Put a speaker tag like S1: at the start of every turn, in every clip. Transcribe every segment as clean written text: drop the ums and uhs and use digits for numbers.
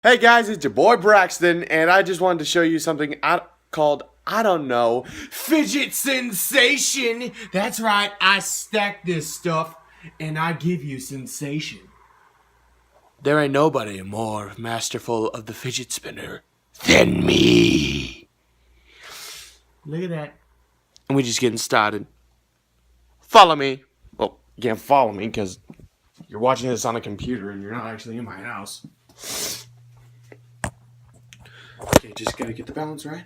S1: Hey guys, it's your boy Braxton, and I just wanted to show you something called, I don't know, Fidget Sensation. That's right, I stack this stuff, and I give you sensation. There ain't nobody more masterful of the fidget spinner than me. Look at that. And we're just getting started. Follow me. Well, you can't follow me because you're watching this on a computer and you're not actually in my house. Okay, just gotta get the balance right.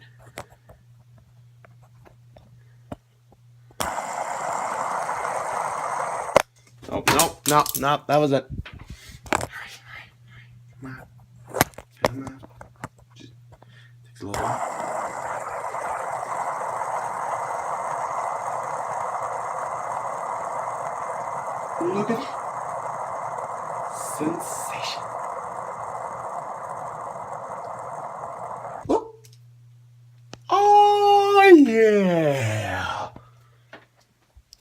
S1: Oh, no, that was it. Alright. Come on. Just takes a little while. Look at it. Sensation. Oh, yeah.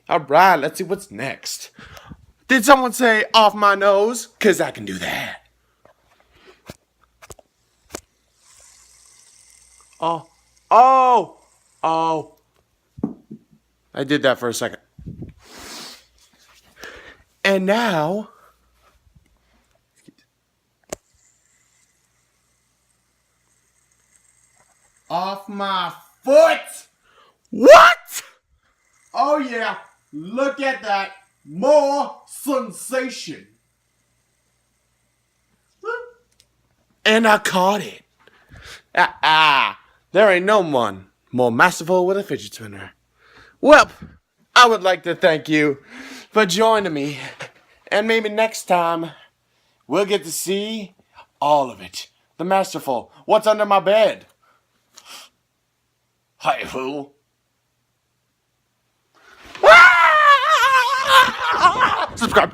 S1: Alright, let's see what's next. Did someone say off my nose? Because I can do that. Oh. I did that for a second. And now, off my foot. What? Oh yeah, look at that. More sensation. And I caught it. There ain't no one more masterful with a fidget spinner. Well, I would like to thank you for joining me. And maybe next time, we'll get to see all of it. The masterful. What's under my bed? Hi, fool. Subscribe.